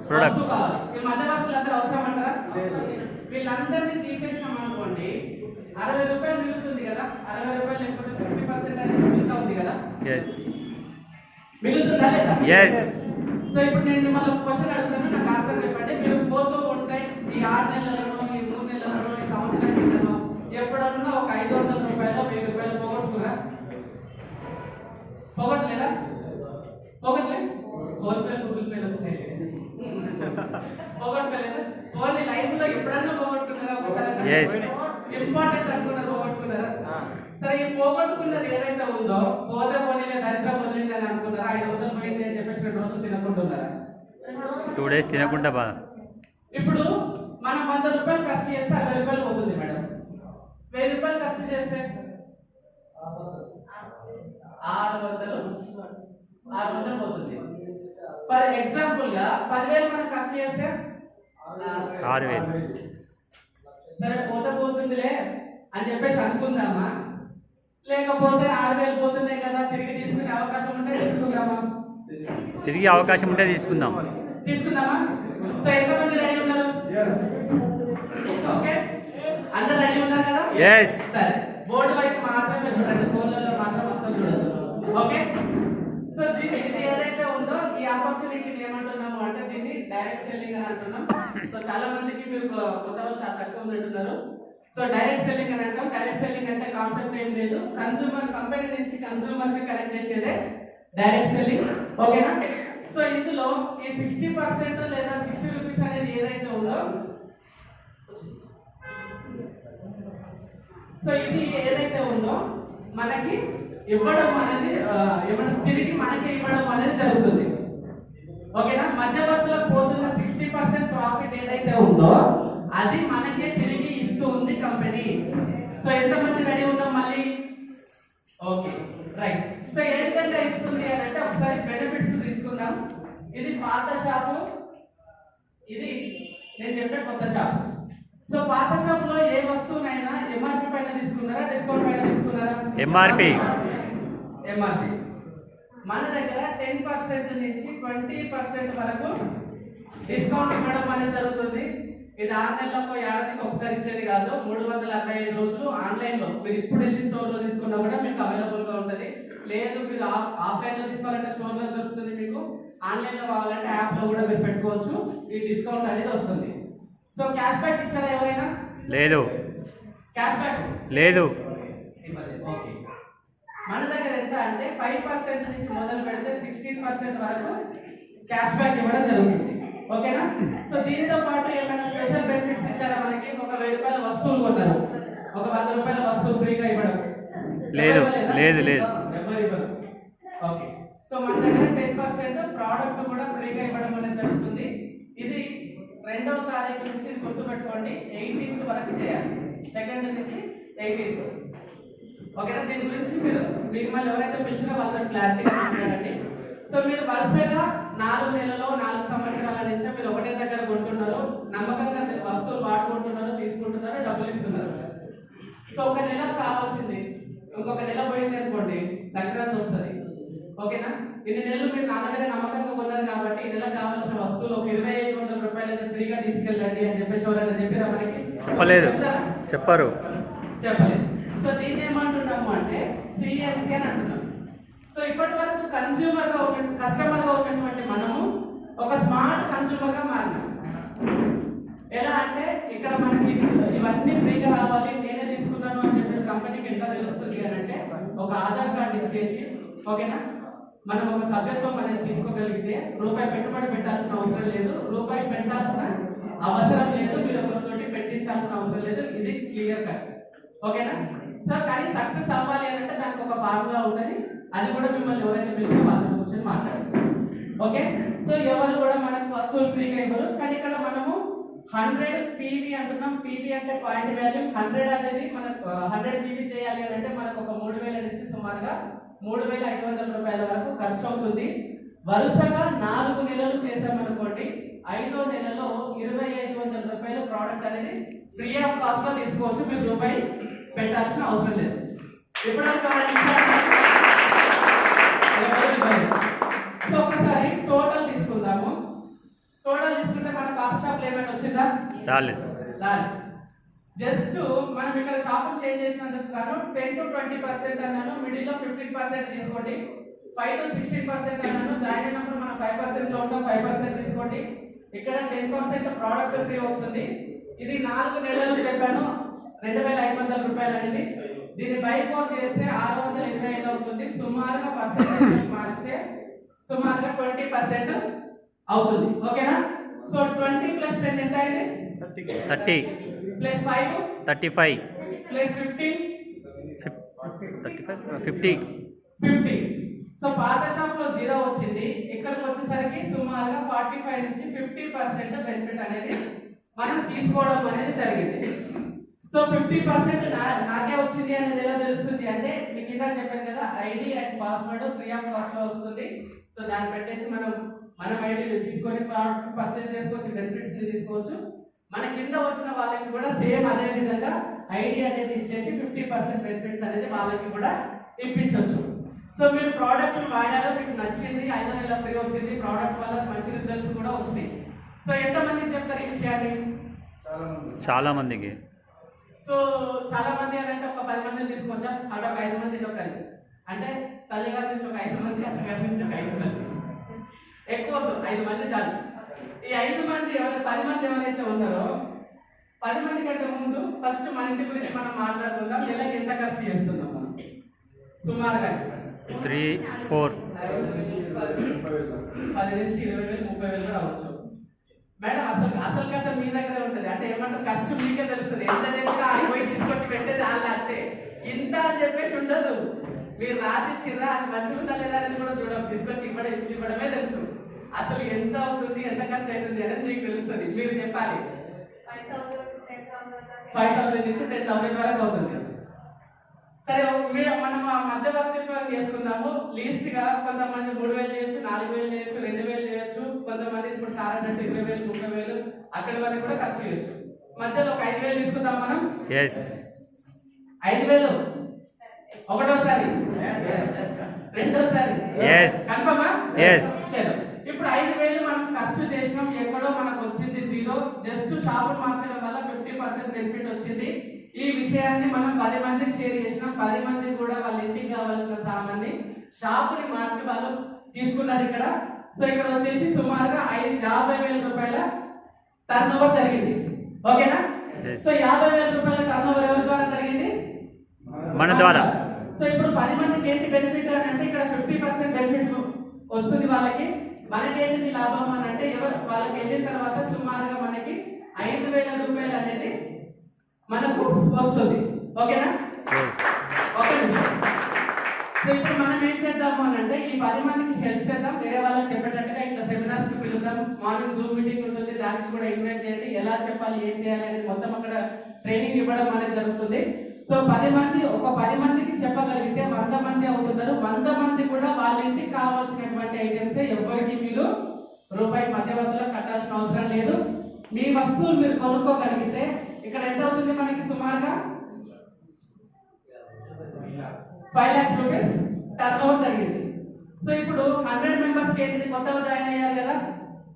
B: ప్రొడక్ట్స్.
A: ఈ మధ్యవర్తులందరూ అవసరం అంటారా? వీళ్ళందరినీ తీసేసినాం అనుకోండి, 60 రూపాయలు మిగులుతుంది కదా. 60 రూపాయలు లేకపోతే 60% అనేది మిగులుతా ఉంది కదా. మిగులుతుందా లేదా? సో ఇప్పుడు నేను మిమ్మల్ని ఒక క్వశ్చన్ అడుగుతాను, నాకు ఆన్సర్ చెప్పండి. మీరు పోతూ ఉంటాయి ఈ 6 నెలలను, ఈ 3 నెలలను, ఈ సంవత్సరం కిందనో ఎప్పుడన్నా ఒక 500 రూపాయలు 1000 రూపాయలు పోగొట్టుకురా? పోగొట్టలేదా? పోగొట్టలేదు. ఫోన్ పే, గూగుల్ పేలు వచ్చినాయి. పోగొట్టుకోలేదు. ఓన్లీ లైఫ్ లో ఎప్పుడన్నా పోగొట్టుకున్నారా? ఒకసారి ఇంపార్టెంట్ అనుకున్నారు, పోగొట్టుకున్నారా? సరే, ఈ పోగొట్టుకున్నది ఏదైతే ఉందో, పోతే పోనీలే దరిద్రం వదిలింది అని అనుకున్నారా? 500 పోయింది అని చెప్పేసి 2 రోజులు తినకుంటున్నారా?
B: 2 days తినకుండా బా.
A: ఇప్పుడు మనం 100 రూపాయలు ఖర్చు చేస్తే 60 రూపాయలు పోతుంది మేడం. 1000 రూపాయలు ఖర్చు చేస్తే 600 పోతుంది. ఫర్ ఎగ్జాంపుల్ గా 10,000 మనం ఖర్చు చేస్తే
B: 6,000.
A: సరే, పోతుందిలే అని చెప్పేసి అనుకుందామా? లేకపోతే 6,000 పోతున్నాయి కదా, తిరిగి తీసుకునే అవకాశం ఉంటే తీసుకుందామా?
B: తిరిగి అవకాశం ఉంటే తీసుకుందామా? సో ఎంతమంది రెడీ ఉన్నారు? ఓకే, అందరు రెడీ ఉన్నారు కదా? సరే, బోర్డు వైపు మాత్రమే చూడండి, ఫోన్లలో మాత్రం అసలు చూడదు. ఓకే, సో ఇది ఏదైతే ఉందో ఈ ఆపర్చునిటీని ఏమంటున్నాము అంటే దీన్ని డైరెక్ట్ సెల్లింగ్ అని అంటున్నాం. సో చాలా మందికి మీరు కొత్త వాళ్ళు చాలా తక్కువ ఉన్నట్టున్నారు. సో డైరెక్ట్ సెల్లింగ్ అని అంటాం. డైరెక్ట్ సెల్లింగ్ అంటే కాన్సెప్ట్ ఏం లేదు, కన్సూమర్ కంపెనీ నుంచి కన్సూమర్ కి కనెక్ట్ చేసేదే డైరెక్ట్ సెల్లింగ్, ఓకేనా? సో ఇందులో ఈ 60% లేదా 60 రూపీస్ అనేది ఏదైతే ఉందో, సో ఇది ఏదైతే ఉందో మనకి ఇవ్వడం అనేది తిరిగి మనకి ఇవ్వడం అనేది జరుగుతుంది, ఓకేనా? మధ్యవర్తులకు పోతున్న 60% ప్రాఫిట్ ఏదైతే ఉందో అది మనకే తిరిగి ఇస్తూ ఉంది కంపెనీ. సో ఎంతమంది రెడీ ఉన్నాం మళ్ళీ? Okay, right. సో ఏ విధంగా ఇస్తుంది అని అంటే ఒకసారి బెనిఫిట్స్ తీసుకుందాం. ఇది పాత షాపు, ఇది నేను చెప్పే కొత్త షాపు. సో పాత షాప్ లో ఏ వస్తువునైనా ఎంఆర్పి పైన తీసుకున్నారా, డిస్కౌంట్ పైన తీసుకున్నారా? ఎంఆర్పి.
A: మన దగ్గర 10% నుంచి 20% వరకు డిస్కౌంట్ ఇవ్వడం అనేది జరుగుతుంది. ఇది 6 నెలలకు ఏడాదికి ఒకసారి ఇచ్చేది కాదు, 365 రోజులు ఆన్లైన్ లో మీరు ఇప్పుడు వెళ్ళి స్టోర్ లో తీసుకున్నా కూడా మీకు అవైలబుల్ గా ఉంటుంది. లేదు మీరు ఆఫ్లైన్ లో తీసుకోవాలంటే స్టోర్ లో దొరుకుతుంది, మీకు ఆన్లైన్ లో కావాలంటే యాప్ లో కూడా మీరు పెట్టుకోవచ్చు. ఈ డిస్కౌంట్ అనేది వస్తుంది. సో క్యాష్ బ్యాక్ ఇచ్చారా ఎవరైనా?
B: లేదు.
A: క్యాష్ బ్యాక్
B: లేదు.
A: ఓకే, మన దగ్గర ఎంత అంటే 5% నుంచి మొదలు పెడితే 16% వరకు క్యాష్ బ్యాక్ ఇవ్వడం జరుగుతుంది, ఓకేనా? సో దీంతో పాటు ఏమైనా స్పెషల్ బెనిఫిట్స్ ఇచ్చారా మనకి? ఒక 1000 రూపాయల వస్తువులు కొన్నారు, ఒక 100 రూపాయల వస్తువు ఫ్రీగా ఇవ్వడం?
B: లేదు.
A: ఓకే, సో మన దగ్గర 10% ప్రోడక్ట్ కూడా ఫ్రీగా ఇవ్వడం అనేది జరుగుతుంది. ఇది 2వ తారీఖు నుంచి గుర్తుపెట్టుకోండి, 18th వరకు చేయాలి. 2nd నుంచి 18th. ఓకేనా? దీని గురించి మీరు మళ్ళీ ఎవరైతే పిలిచినా వాళ్ళతో క్లారిటీగా మాట్లాడండి. సో మీరు వరుసగా 4 నెలలో 4 సంవత్సరాల నుంచి మీరు ఒకటే దగ్గర కొంటున్నారు, నమ్మకంగా వస్తువులు వాడుకుంటున్నారు, తీసుకుంటున్నారు, డబ్బులు ఇస్తున్నారు. సో ఒక నెల కావాల్సింది ఇంకొక నెల పోయింది అనుకోండి, సంక్రాంతి వస్తుంది. ఓకేనా? ఇన్ని నెలలు మీరు నా దగ్గర నమ్మకంగా కొన్నారు కాబట్టి ఈ నెల కావాల్సిన వస్తువులు ఒక 2500 రూపాయలు ఫ్రీగా తీసుకెళ్ళండి అని చెప్పేసి ఎవరైనా చెప్పారా మనకి?
B: చెప్పలేదు. చెప్పారు.
A: చెప్పలేదు. సో దీన్ని ఏమంటున్నాము అంటే సిఎన్సి అని అంటున్నాం. సో ఇప్పటి వరకు కస్టమర్ గా ఉన్నటువంటి మనము ఒక స్మార్ట్ కన్స్యూమర్ గా మారినాం. ఎలా అంటే ఇక్కడ మనకి ఇవన్నీ ఫ్రీగా రావాలి, నేనే తీసుకున్నాను అని చెప్పేసి కంపెనీకి ఎట్లా తెలుస్తుంది అని అంటే ఒక ఆధార్ కార్డు ఇచ్చేసి, ఓకేనా, మనం ఒక సభ్యత్వం అనేది తీసుకోగలిగితే రూపాయి పెట్టుబడి పెట్టాల్సిన అవసరం లేదు, రూపాయి పెట్టాల్సిన అవసరం లేదు, మీరు ఒకరితోటి పెట్టించాల్సిన అవసరం లేదు. ఇది క్లియర్ కట్. ఓకేనా? సో కానీ సక్సెస్ అవ్వాలి అని అంటే దానికి ఒక ఫార్ములా ఉంటుంది. అది కూడా మిమ్మల్ని ఎవరైతే పిలిచి వాళ్ళతో కూర్చొని మాట్లాడండి. ఓకే? సో ఎవరు కూడా మనకు వస్తువులు ఫ్రీగా ఇవ్వరు. కానీ ఇక్కడ మనము 100 PV అంటున్నాం. PV అంటే పాయింట్ వాల్యూ. 100 అనేది మనకు 100 PV చేయాలి అని అంటే మనకు ఒక 3000 నుంచి సుమారుగా 3500 రూపాయల వరకు ఖర్చు అవుతుంది. వరుసగా 4 నెలలు చేసామనుకోండి, 5వ నెలలో 2500 రూపాయల ప్రోడక్ట్ అనేది ఫ్రీ ఆఫ్ కాస్ట్ లో తీసుకోవచ్చు. మీరు రూపాయి పెట్టాల్సిన అవసరం లేదు. సో ఒకసారి టోటల్ తీసుకుందాము. టోటల్ తీసుకుంటే మన పాత షాప్ ఏమైనా వచ్చిందా? రాలేదు. జస్ట్ మనం ఇక్కడ షాప్ చేంజ్ చేసినందుకు గాను 10 to 20% అన్నాను, మిడిల్ లో 15% తీసుకోండి. 5 to 16% అన్నాను, జాయిన్ అయినప్పుడు మనం 5% లో ఉంటాం, 5% తీసుకోండి. ఇక్కడ 10% ప్రోడక్ట్ ఫ్రీ వస్తుంది. ఇది 4 నెలలు చెప్పాను, 2500 రూపాయలు అనేది. దీన్ని బై 4 చేస్తే 625 అవుతుంది. సుమారుగా పర్సెంటేజ్ మారిస్తే సుమారుగా 20% అవుతుంది. ఓకేనా? సో 20 + 10 ఎంత అయింది? 30 + 5 35 + 15 50. సో పాత షాప్ లో 0 వచ్చింది, ఇక్కడికి వచ్చేసరికి సుమారుగా 45 నుంచి 50% బెనిఫిట్ అనేది మనం తీసుకోవడం అనేది జరిగింది. సో 50% నాకే వచ్చింది అనేది ఎలా తెలుస్తుంది అంటే మీకు ఇందాక చెప్పాను కదా, ID and password free of cost లో వస్తుంది. సో దాన్ని పెట్టేసి మనం ఐడి తీసుకొని పర్చేస్ చేసుకోవచ్చు, బెనిఫిట్స్ తీసుకోవచ్చు. మన కింద వచ్చిన వాళ్ళకి కూడా సేమ్ అదే విధంగా ఐడి అనేది ఇచ్చేసి 50% బెనిఫిట్స్ అనేది వాళ్ళకి కూడా ఇప్పించవచ్చు. సో మీరు ప్రోడక్ట్ వాడారు, మీకు నచ్చింది, 5వ నెల ఫ్రీ వచ్చింది, ప్రోడక్ట్ వల్ల మంచి రిజల్ట్స్ కూడా వచ్చినాయి. సో ఎంతమందికి చెప్తారు ఈ విషయాన్ని?
B: చాలా మందికి.
A: సో చాలా మంది అని అంటే ఒక 10 మందిని తీసుకోవచ్చా? అటు ఒక 5 మంది, ఇటు ఒక 5. అంటే తల్లి గారి నుంచి ఒక 5 మంది, అత్తగారి నుంచి ఒక 5 మంది, ఎక్కువ 5 మంది చాలు. ఈ 5 మంది 10 మంది ఎవరైతే ఉన్నారో 10 మంది కంటే ముందు ఫస్ట్ మన ఇంటి గురించి మనం మాట్లాడుకుందాం. నెలకి ఎంత ఖర్చు చేస్తున్నాం మనం? సుమారుగా
B: 3, 4
A: 10 నుంచి 20,000, 30,000 రావచ్చు. మేడం అసలు కథ మీ దగ్గరే ఉంటుంది. అంటే ఏమంటారు, ఖర్చు మీకే తెలుస్తుంది. ఎంత చెప్పినా పోయి తీసుకొచ్చి పెట్టేది వాళ్ళు అంతే. ఇంత అని చెప్పేసి ఉండదు. మీరు రాసి ఇచ్చిర్రా, అది మంచిగా ఉందా లేదా అనేది కూడా చూడం, తీసుకొచ్చి ఇవ్వడమే తెలుసు. అసలు ఎంత అవుతుంది, ఎంత ఖర్చు అవుతుంది అనేది మీకు తెలుస్తుంది. మీరు చెప్పాలి. 5,000 నుంచి 10,000 వరకు అవుతుంది. సరే, మనం మధ్యవర్తిత్వం చేసుకుందాము. లీస్ట్ గా కొంతమంది 3,000 చేయొచ్చు, 4,000 చేయొచ్చు, 2,000 చేయొచ్చు. కొంతమంది ఇప్పుడు సార్ అన్నట్టు 20,000, 30,000 అక్కడి వరకు కూడా ఖర్చు చేయొచ్చు. మధ్యలో ఒక 5,000 తీసుకుందాం మనం. 5,000 ఒకటోసారి, రెండోసారి కన్ఫర్మా? చలో, ఇప్పుడు 5,000 మనం ఖర్చు చేసినాం, ఎక్కడో మనకు వచ్చింది 0. జస్ట్ షాపులు మార్చడం వల్ల 50% బెనిఫిట్ వచ్చింది. ఈ విషయాన్ని మనం 10 మందికి షేర్ చేసినాం. 10 మంది కూడా వాళ్ళ ఇంటికి కావాల్సిన సామాన్ని షాపుని మార్చి వాళ్ళు తీసుకున్నారు ఇక్కడ. సో ఇక్కడ వచ్చేసి సుమారుగా 50,000 రూపాయల టర్న్ ఓవర్ జరిగింది. ఓకేనా? సో 50,000 రూపాయల టర్న్ ఓవర్ ఎవరి ద్వారా జరిగింది? మన ద్వారా. సో ఇప్పుడు 10 మందికి ఏంటి బెనిఫిట్ అని అంటే ఇక్కడ 50% బెనిఫిట్ వస్తుంది వాళ్ళకి. మనకేంటి లాభం అని అంటే వాళ్ళకి వెళ్ళిన తర్వాత సుమారుగా మనకి 5,000 రూపాయలు అనేది మనకు వస్తుంది. ఓకేనా? సో ఇప్పుడు మనం ఏం చేద్దాము అని అంటే ఈ 10 మందికి హెల్ప్ చేద్దాం. వేరే వాళ్ళకి చెప్పేటట్టుగా ఇట్లా సెమినార్స్ కి పిలుద్దాం. మార్నింగ్ జూమ్ మీటింగ్ ఉంటుంది, దానికి కూడా ఇన్వైట్ చేయండి. ఎలా చెప్పాలి, ఏం చేయాలి అనేది మొత్తం అక్కడ ట్రైనింగ్ ఇవ్వడం అనేది జరుగుతుంది. సో 10 మంది ఒక 10 మందికి చెప్పగలిగితే 100 మంది అవుతున్నారు. 100 మంది కూడా వాళ్ళ ఇంటికి కావాల్సినటువంటి ఐటమ్స్ ఎవరికి మీరు రూపాయి మధ్యవర్తులకు కట్టాల్సిన అవసరం లేదు. మీ వస్తువులు మీరు కొనుక్కోగలిగితే ఇక్కడ ఎంత అవుతుంది మనకి సుమారుగా 5 lakhs రూపీస్ టర్న్ ఓవర్ జరిగింది. సో ఇప్పుడు 100 మెంబర్స్కి ఏంటిది కొత్తగా జాయిన్ అయ్యారు కదా,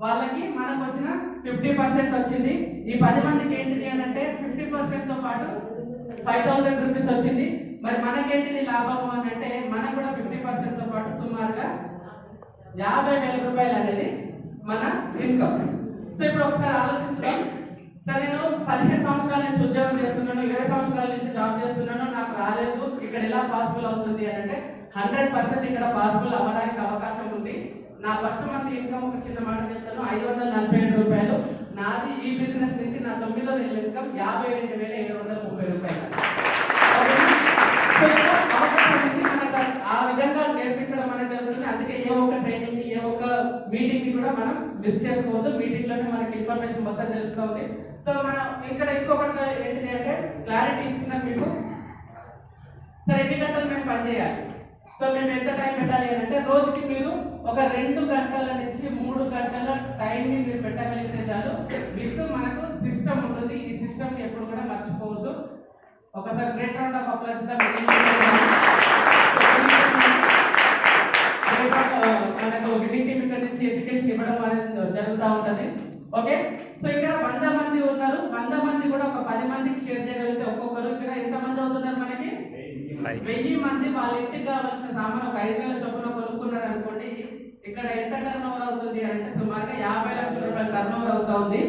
A: వాళ్ళకి మనకు వచ్చిన 50% వచ్చింది. ఈ 10 మందికి ఏంటిది అని అంటే 50% తో పాటు 5000 రూపీస్ వచ్చింది. మరి మనకేంటిది లాభము అని అంటే మనకు కూడా 50% తో పాటు సుమారుగా 50,000 రూపాయలు అనేది మన ఇన్కమ్. సో ఇప్పుడు ఒకసారి ఆలోచించుదాం. సరే, నేను 15 సంవత్సరాల నుంచి ఉద్యోగం చేస్తున్నాను, 20 సంవత్సరాల నుంచి జాబ్ చేస్తున్నాను, నాకు రాలేదు, ఇక్కడ ఎలా పాసిబుల్ అవుతుంది అని అంటే 100% ఇక్కడ పాసిబుల్ అవ్వడానికి అవకాశం ఉంది. నా ఫస్ట్ మంత్ ఇన్కమ్ ఒక చిన్న మాట చెప్తాను, 547 రూపాయలు. నాది ఈ బిజినెస్ నుంచి నా 9వ నెల ఇన్కమ్ 52,730 రూపాయలు. ఆ విధంగా నేర్పించడం అనేది జరుగుతుంది. అందుకే ఏ ఒక్క ట్రైనింగ్ ఏ ఒక్క మీటింగ్ ని కూడా మనం మిస్ చేసుకోవద్దు. మీటింగ్ లోనే మనకి ఇన్ఫర్మేషన్ మొత్తం తెలుస్తుంది. సో మనం ఇక్కడ ఇంకొకటి ఏంటిది అంటే క్లారిటీ ఇస్తున్నాం మీకు. సరే, ఎన్ని గంటలు మేము పని చేయాలి? సో మేము ఎంత టైం పెట్టాలి అంటే రోజుకి మీరు ఒక 2 గంటల నుంచి 3 గంటల టైంని మీరు పెట్టగలిగితే చాలు. విత్ మనకు సిస్టమ్ ఉంటుంది. ఈ సిస్టమ్ ని ఎప్పుడు కూడా మర్చిపోవద్దు. ఒకసారి గ్రేట్ రౌండ్ ఆఫ్ అప్లాస్ మనకు విన్నింగ్ టీమ్ ఇక్కడ నుంచి ఎడ్యుకేషన్ ఇవ్వడం అనేది జరుగుతూ ఉంటుంది. ఓకే, సో ఇక్కడ 100 మంది ఉన్నారు. 100 మంది కూడా ఒక 10 మందికి షేర్ చేయగలిగితే ఒక్కొక్కరు ఇక్కడ ఎంత మంది అవుతున్నారు మనకి 1000 మంది. వాళ్ళ ఇంటికి కావాల్సిన సామాన్ ఒక 5,000 చొప్పున కొనుక్కున్నారు అనుకోండి. ఇక్కడ ఎంత టర్న్ ఓవర్ అవుతుంది అంటే సుమారుగా 50 లక్షల రూపాయలు టర్న్ ఓవర్ అవుతుంది.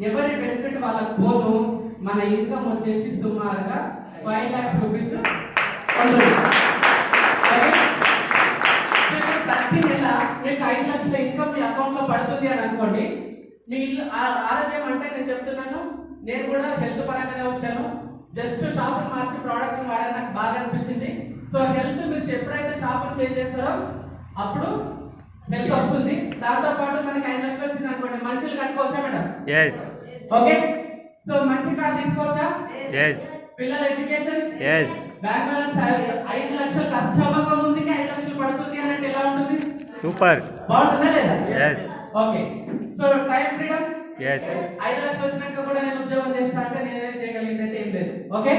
A: ఎవరి బెనిఫిట్ వాళ్ళకు పోను. మన ఇన్కమ్ వచ్చేసి సుమారుగా 5 lakhs రూపీస్ ఉంటుంది. ప్రతి నెల మీకు 5 లక్షల ఇన్కమ్ మీ అకౌంట్ లో పడుతుంది అని అనుకోండి. మీ ఇల్లు ఆరోగ్యం అంటే నేను చెప్తున్నాను, నేను కూడా హెల్త్ పరంగానే వచ్చాను. జస్ట్ షాప్ మార్చి ప్రోడక్ట్ వాడే నాకు బాగా అనిపించింది. సో హెల్త్ మీరు ఎప్పుడైతే షాప్ చేంజ్ చేస్తారో అప్పుడు హెల్త్ వస్తుంది. దాంతో పాటు మనకి 5 లక్షలు వచ్చింది అనుకోండి, మంచిలు కట్టుకోవచ్చా మేడం? ఓకే, సో మంచి కార్ తీసుకోవచ్చా? పిల్లల ఎడ్యుకేషన్, బ్యాంక్ బ్యాలెన్స్ 5 లక్షలు ఖర్చు అవ్వక ముందుకి 5 లక్షలు పడుతుంది అని అంటే ఎలా ఉంటుంది? సూపర్, బాగుంటుందా లేదా? Okay, so time freedom. 5 లక్షలు వచ్చినాక కూడా నేను ఉద్యోగం చేస్తా అంటే నేనేం చేయగలిగింది ఏం లేదు. ఓకే,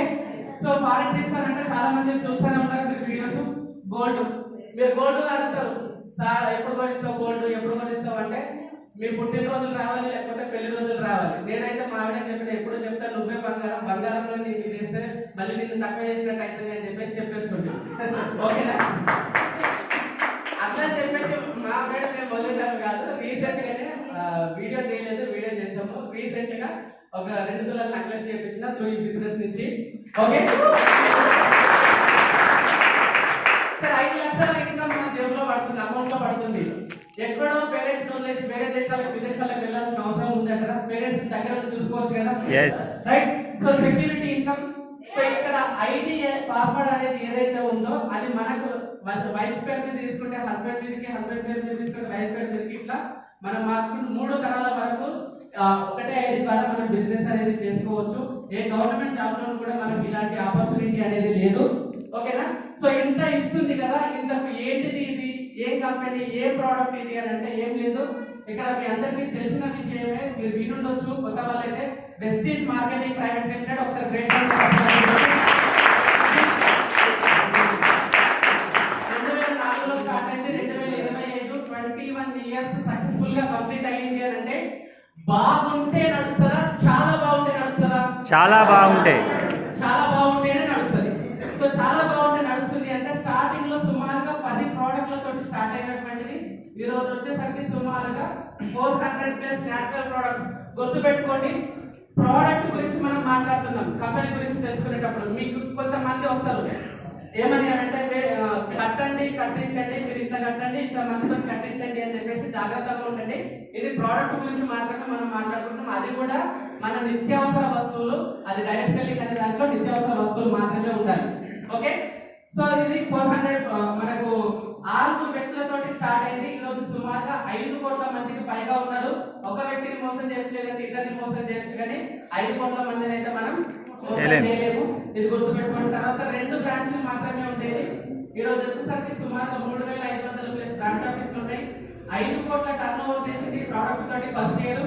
A: సో ఫారెన్ ట్రిప్స్ అని అంటే చాలా మంది చూస్తూనే ఉన్నారు మీరు వీడియోస్. గోల్డ్, మీరు గోల్డ్ అడుగుతారు, సార్ ఎప్పుడు కొనిస్తావు గోల్డ్, ఎప్పుడు కొనిస్తావు అంటే మీ పుట్టినరోజులు రావాలి, లేకపోతే పెళ్లి రోజులు రావాలి. నేనైతే మా ఆవిడ చెప్పిన ఎప్పుడు చెప్తా, నువ్వే బంగారం, బంగారంలో నీకు వేస్తే మళ్ళీ నిన్ను తక్కువ చేసినట్టు అవుతుంది అని చెప్పేసుకుంటాను. ఓకేనా? అట్లా చెప్పేసి మా మేడం మేము మొదలుతాము కాదు. రీసెంట్ గానే వీడియో చేయలేదు, వీడియో చేసాము. రీసెంట్ గా ఒక 2 తులాల నెక్లెస్ చేపించిన త్రూ ఈ బిజినెస్ నుంచి. ఓకే, సరే 5 లక్షల ఇన్కమ్ మన జేబులో పడుతుంది, అకౌంట్ లో పడుతుంది. ఎక్కడో పేరెంట్స్ వదిలేసి వేరే దేశాలకు విదేశాలకు వెళ్ళాల్సిన అవసరం ఉంది అక్కడ. పేరెంట్స్ దగ్గర చూసుకోవచ్చు కదా, right? So security income. So ఇక్కడ ఐడి పాస్వర్డ్ అనేది ఏదైతే ఉందో అది మనకు వైఫ్ పేరు మీద తీసుకుంటే హస్బెండ్ మీదకి, హస్బెండ్ పేరు మీద తీసుకుంటే వైఫ్ పేరు మీదకి, ఇట్లా మనం మార్చుకుంటూ 3 తరాల వరకు ఒకటే ఐడి ద్వారా మనం బిజినెస్ అనేది చేసుకోవచ్చు. ఏ గవర్నమెంట్ జాబ్ లో కూడా మనకి ఇలాంటి ఆపర్చునిటీ అనేది లేదు. ఓకేనా? సో ఇంత ఇస్తుంది కదా, ఇంతకు ఏంటిది ఇది, ఏ కంపెనీ, ఏ ప్రోడక్ట్ ఇది అని అంటే ఏం లేదు. ఇక్కడ మీ అందరికీ తెలిసిన విషయమే, మీరు వినుండొచ్చు. కొత్త వాళ్ళైతే వెస్టీజ్ మార్కెటింగ్ ప్రైవేట్ లిమిటెడ్. ఒకసారి గ్రేట్ 2004లో స్టార్ట్ అయింది, 2025 21 ఇయర్స్ సక్సెస్ఫుల్ గా కంప్లీట్ అయ్యింది అని అంటే బాగుంటే నడుస్తారా? చాలా బాగుంటే నడుస్తారా? చాలా బాగుంటేనే నడుస్తుంది. సో చాలా బాగుంటే నడుస్తుంది అంటే స్టార్టింగ్ లో సుమారుగా 10 ప్రోడక్ట్లతో స్టార్ట్ అయినటువంటిది ఈ రోజు వచ్చేసరికి సుమారుగా 400+ నేచురల్ ప్రొడక్ట్స్. గుర్తుపెట్టుకోండి, ప్రోడక్ట్ గురించి మనం మాట్లాడుతున్నాం. కంపెనీ గురించి తెలుసుకునేటప్పుడు మీకు కొంతమంది వస్తారు ఏమని అంటే కట్టించండి, మీరు ఇంత కట్టండి, ఇంత మందితో కట్టించండి అని చెప్పేసి జాగ్రత్తగా ఉండండి. ఇది ప్రోడక్ట్ గురించి మాత్రమే మనం మాట్లాడుకుంటాం. అది కూడా మన నిత్యావసర వస్తువులు, అది డైరెక్ట్ సెల్లింగ్ అనే దాంట్లో నిత్యావసర వస్తువులు మాత్రమే ఉండాలి. ఓకే, సో ఇది 400 మనకు 6 వ్యక్తులతోటి స్టార్ట్ అయింది. ఈ రోజు సుమారుగా 5 కోట్ల మందికి పైగా ఉన్నారు. ఒక వ్యక్తిని మోసం చేయొచ్చు, లేదంటే ఇద్దరిని మోసం చేయొచ్చు, కానీ 5 కోట్ల మందిని అయితే మనం చేయలేము. ఇది గుర్తుపెట్టుకున్న తర్వాత 2 బ్రాంచ్లు మాత్రమే ఉండేది. ఈ రోజు వచ్చేసరికి సుమారుగా 3500 ప్లస్ బ్రాంచ్ ఆఫీసులు ఉన్నాయి. 5 కోట్ల టర్న్ ఓవర్ చేసింది ప్రోడక్ట్ తోటి ఫస్ట్ ఇయర్.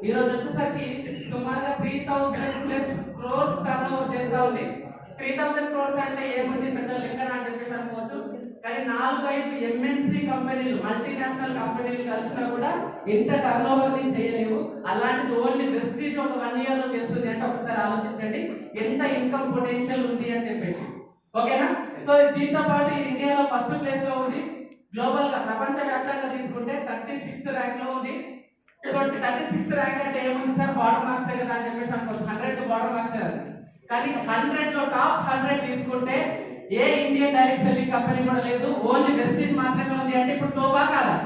A: ఈ రోజు వచ్చేసరికి సుమారుగా 3000 ప్లస్ క్రోర్స్ టర్న్ ఓవర్ చేస్తా ఉంది. 3000 క్రోర్స్ అంటే ఏముంది పెద్ద లెక్క అని చెప్పేసి అనుకోవచ్చు. కానీ 4-5 ఎంఎన్సి కంపెనీలు మల్టీనేషనల్ కంపెనీలు కలిసినా కూడా ఇంత టర్న్ ఓవర్ ని చేయలేవు. అలాంటిది ఓన్లీ వెస్టీజ్ ఒక 1 ఇయర్ లో చేస్తుంది అంటే ఒకసారి ఆలోచించండి ఎంత ఇన్కమ్ పొటెన్షియల్ ఉంది అని చెప్పేసి. ఓకేనా? సో దీంతో పాటు ఇండియాలో ఫస్ట్ ప్లేస్ లో ఉంది. గ్లోబల్ గా ప్రపంచ వ్యాప్తంగా తీసుకుంటే 36th ర్యాంక్ లో ఉంది. సో 36th ర్యాంక్ అంటే ఏముంది సార్, బార్డర్ మార్క్స్ కదా అని చెప్పేసి అనుకోవచ్చు. 100 బార్డర్ మార్క్స్ కదా. కానీ 100 లో టాప్ 100 తీసుకుంటే ఏ ఇండియన్ డైరెక్ట్ సెల్లింగ్ కంపెనీ కూడా లేదు, ఓన్లీ వెస్టీజ్ మాత్రమే ఉంది. అంటే ఇప్పుడు తోబా కాదా?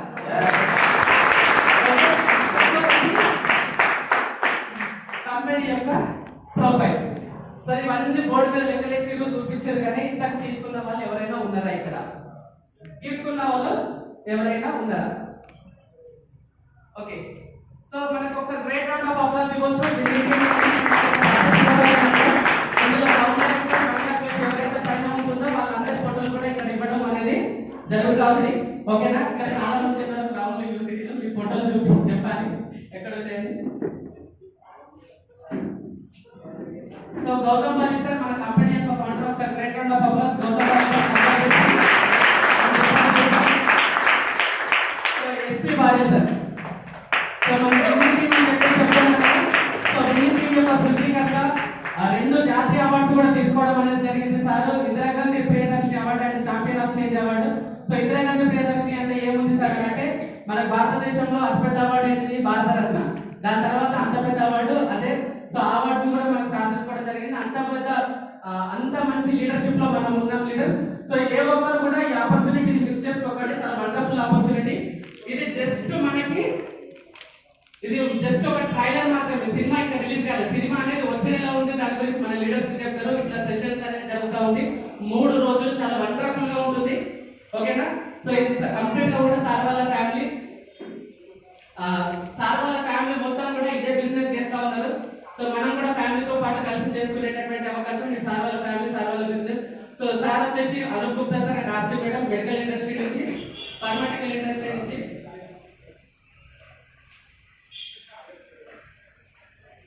A: కంపెనీ యొక్క ప్రొఫైల్. సో ఇవన్నీ బోర్డు మీద లెక్కలేసి చూపించారు. కానీ ఇంతకు తీసుకున్న వాళ్ళు ఎవరైనా ఉన్నారా? ఇక్కడ తీసుకున్న వాళ్ళు ఎవరైనా ఉన్నారా? ఓకే. సో మనకు ఒకసారి గ్రేట్ రౌండ్ ఆఫ్ అప్లాజ్ ఇవ్వచ్చు. ఎవరైతే పైన ఉంటుందో వాళ్ళందరి ఫోటోలు కూడా ఇక్కడ ఇవ్వడం అనేది జరుగుతుంది. ఓకేనా? ఇక్కడ చాలా మంది ఉన్నారు రావుల యూనివర్సిటీలో. మీ ఫోటోలు చూపించి చెప్పాలి ఎక్కడ వచ్చాయండి. సో గౌతమ్ బాలి సార్ మన కంపెనీ యొక్క ఫౌండర్. ఒకసారి great round of applause Gautam Bali sir. So SP Bali sir. So మన సృష్టికర్త 2 జాతీయ అవార్డ్స్ కూడా తీసుకోవడం అనేది జరిగింది sir. Indira Gandhi Priyadarshini award and champion of change award. So Indira Gandhi Priyadarshini అంటే ఏముంది సార్ అంటే మన భారతదేశంలో అతిపెద్ద అవార్డు ఏంటిది? భారతరత్న. దాని తర్వాత అంత పెద్ద అవార్డు అదే. సో ఆ అవార్డు కూడా మనకు సాధించుకోవడం జరిగింది. అంత మంచి లీడర్షిప్ లో మనం ఉన్నాం లీడర్స్. సో ఏ ఒక్కరు కూడా ఈ ఆపర్చునిటీని మిస్ చేసుకోకండి. చాలా వండర్ఫుల్ ఆపర్చునిటీ. ఇది జస్ట్ ఒక ట్రైలర్ మాత్రమే. సినిమా ఇంకా రిలీజ్ కాలేదు. సినిమా అనేది వచ్చే నెల ఉంది. దాని గురించి మన లీడర్స్ చెప్తారు. ఇట్లా సెషన్స్ అనేది జరుగుతూ ఉంది. 3 రోజులు చాలా వండర్ఫుల్ గా ఉంటుంది. ఓకేనా? సో ఇది కంప్లీట్ గా కూడా సార్ వాళ్ళ ఫ్యామిలీ మొత్తం కూడా ఇదే బిజినెస్ చేస్తా ఉన్నారు. సో మనం కూడా ఫ్యామిలీతో పాటు కలిసి చేసుకునేటటువంటి అవకాశం ఈ సార్ వాళ్ళ ఫ్యామిలీ, సార్ వాళ్ళ బిజినెస్. సో సార్ వచ్చేసి Anoop Gupta sir and Aarti madam medical industry నుంచి, ఫార్మాటికల్ ఇండస్ట్రీ నుంచి.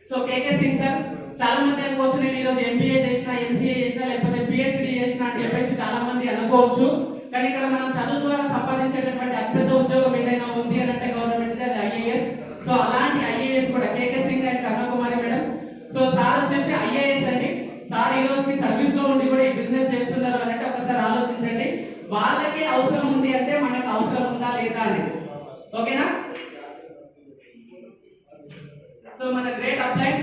A: So KK Singh sir. చాలా మంది అనుకోవచ్చు నేను ఈరోజు ఎంబీఏ చేసిన, ఎంసీఏ చేసిన, లేకపోతే పిహెచ్డి చేసిన అని చెప్పేసి చాలా మంది అనుకోవచ్చు. కానీ ఇక్కడ మనం చదువు ద్వారా సంపాదించేటటువంటి అతిపెద్ద ఉద్యోగం ఏదైనా ఉంది అని అంటే గవర్నమెంట్ అది ఐఏఎస్. సో అలాంటి ఐఏఎస్ కూడా KK Singh and Karunakumari madam. So sir వచ్చేసి ఐఏఎస్ అండి. సార్ ఈ రోజుకి సర్వీస్ లో ఉండి కూడా ఈ బిజినెస్ చేస్తున్నారు అని అంటే ఒకసారి ఆలోచించండి. వాళ్ళకే అవసరం ఉంది అంటే మనకు అవసరం ఉందా లేదా అనేది. ఓకేనా? సో మన గ్రేట్ అప్లైన్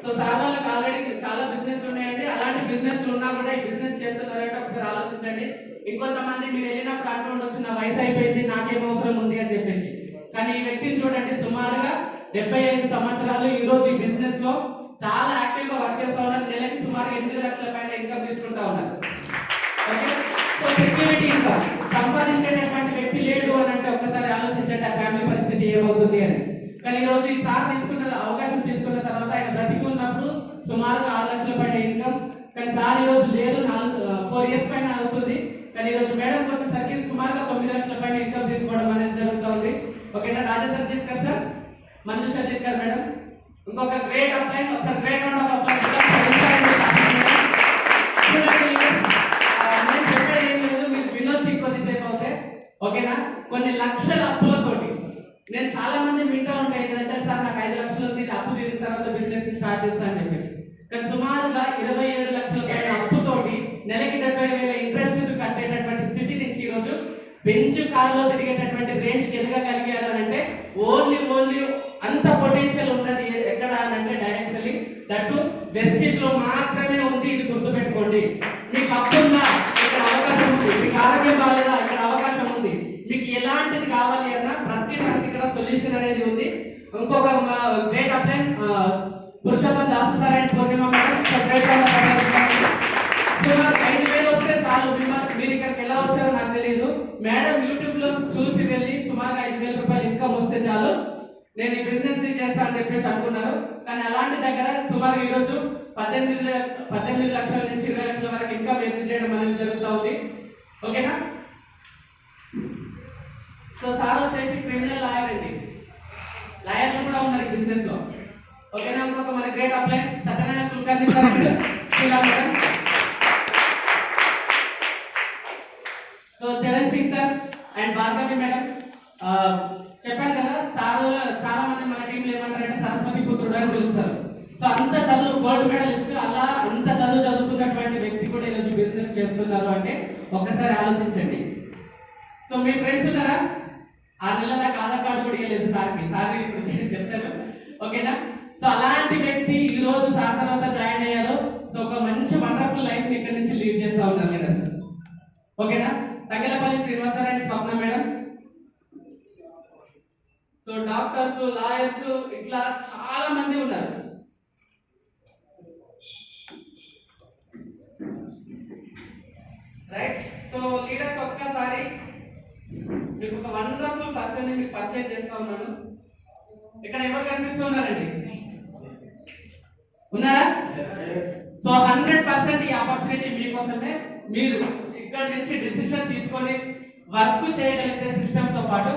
A: సో సార్ వాళ్ళకి ఆల్రెడీ చాలా బిజినెస్ ఉన్నాయండి. అలాంటి బిజినెస్ ఉన్నా కూడా ఈ బిజినెస్ చేస్తున్నారంటే ఒకసారి ఆలోచించండి. ఇంకొంతమంది మీరు వెళ్ళినప్పుడు అంటుండొచ్చు నా వయసు అయిపోయింది నాకేం అవసరం ఉంది అని చెప్పేసి. కానీ ఈ వ్యక్తిని చూడండి, సుమారుగా 75 సంవత్సరాలు ఈ రోజు ఈ బిజినెస్ లో చాలా యాక్టివ్ గా వర్క్ చేస్తా ఉన్నారు. నెలకి సుమారు 8 లక్షల పైన ఇన్కమ్ తీసుకుంటా ఉన్నారు. ఓకే. సో సెక్యూరిటీ ఇన్కమ్ సంపాదించేటటువంటి వ్యక్తి లేడు అని అంటే ఒకసారి ఆలోచించండి ఆ ఫ్యామిలీ పరిస్థితి ఏమవుతుంది అని. కానీ ఈ రోజు ఈ సార్ అవకాశం తీసుకున్న తర్వాత ఆయన బ్రతికి ఉన్నప్పుడు సుమారుగా 6 లక్షల పైన ఇన్కమ్. కానీ సార్ ఈ రోజు లేరు, 4 ఇయర్స్ పైన అవుతుంది. కానీ ఈ రోజు మేడంకి వచ్చేసరికి సుమారుగా 9 లక్షల పైన ఇన్కమ్ తీసుకోవడం అనేది జరుగుతుంది. ఓకేనా? Rajendra Jitkar sir, Manjusha Jitkar madam. ఇంకొక గ్రేట్ అప్లైన్. ఒకసారి గ్రేట్ రౌండ్ ఆఫ్ అప్లైన్. నేను చెప్పేది ఏం లేదు, మీరు వినొచ్చి కొద్దిసేపు అవుతే. ఓకేనా? కొన్ని లక్షల అప్పులతోటి నేను చాలా మంది వింటూ ఉంటాయి ఏంటంటే సార్ నాకు 5 లక్షలు ఉంది, అప్పు తీరిన తర్వాత బిజినెస్ ని స్టార్ట్ చేస్తా అని చెప్పేసి. కానీ సుమారుగా 27 లక్షల పైన అప్పుతోటి నెలకి 70,000 ఇంట్రెస్ట్ కట్టేటటువంటి స్థితి నుంచి ఈ రోజు బెంచ్ కార్లో తిరిగేటటువంటి రేంజ్ కి ఎదగగలిగారు అని అంటే ఓన్లీ అంత పొటెన్షియల్ ఉన్నది ఎక్కడ అని అంటే డైరెక్ట్ సెల్లింగ్. దట్టు వెస్టీజ్ లో మాత్రమే ఉంది. ఇది గుర్తుపెట్టుకోండి. మీకు అప్పు ఉందా? ఇక్కడ అవకాశం ఉంది. మీకు ఆరోగ్యం బాగాలేదా? ఇక్కడ అవకాశం ఉంది. మీకు ఎలాంటిది కావాలి అన్నా ప్రతి దానికి ఇక్కడ సొల్యూషన్ అనేది ఉంది. ఇంకొక great upline Purushottam Dasu sir and Purnima madam. సుమారు 5,000 వస్తే చాలు. మీరు ఇక్కడికి ఎలా వచ్చారో నాకు తెలియదు. మేడం యూట్యూబ్ లో చూసి వెళ్ళి సుమారుగా 5,000 రూపాయలు ఇన్కమ్ వస్తే చాలు. నేను ఈ బిజినెస్ ని చేస్తా అని చెప్పేసి అనుకున్నారు. కానీ అలాంటి దగ్గర సుమారు ఈ రోజు 18 లక్షల నుంచి 20 లక్షల వరకు ఇన్కమ్ ఎర్న్ చేయడం అనేది జరుగుతూ ఉంది. ఓకేనా? సో సార్ వచ్చేసి క్రిమినల్ లాయర్ అండి. లాయర్లు కూడా ఉన్నారు ఈ బిజినెస్ లో. ఓకేనా? ఇంకొక మన great apply Satyanarayana Kulkarni sir and so Charan Singh sir and Bhargavi madam. చెప్పాను కదా సార్ చాలా మంది మన టీంలో ఏమంటారంటే సరస్వతి పుత్రుడు అని పిలుస్తారు. సో అంత చదువు గోల్డ్ మెడలిస్ట్ అలా అంత చదువు చదువుకున్నటువంటి వ్యక్తి కూడా ఈరోజు బిజినెస్ చేస్తున్నారు అంటే ఒక్కసారి ఆలోచించండి. సో మీ ఫ్రెండ్స్ ఉన్నారా? 6 నెలల దాకా ఆధార్ కార్డు కూడా ఇవ్వలేదు సార్కి. సార్ ఇప్పుడు చెప్తారు. ఓకేనా? సో అలాంటి వ్యక్తి ఈ రోజు సార్ తర్వాత జాయిన్ అయ్యారు. సో ఒక మంచి వండర్ఫుల్ లైఫ్ ని ఇక్కడ నుంచి లీడ్ చేస్తా ఉన్నారు లీడర్స్. ఓకేనా? Tagilapalli Srinivasarao and Swapna madam. So doctors, lawyers ఇట్లా చాలా మంది ఉన్నారు. రైట్? సో లీడర్స్ ఒక్కసారి మీకు ఒక వండర్ఫుల్ పర్సన్ ని మీకు పరిచయం చేస్తా ఉన్నాను. ఇక్కడ ఎవరు కనిపిస్తున్నారండి? ఉన్నారా? సో 100% ఈ ఆపర్చునిటీ మీకోసమే. మీరు ఇక్కడ నుంచి డిసిషన్ తీసుకొని వర్క్ చేయగలిగితే సిస్టమ్ తో పాటు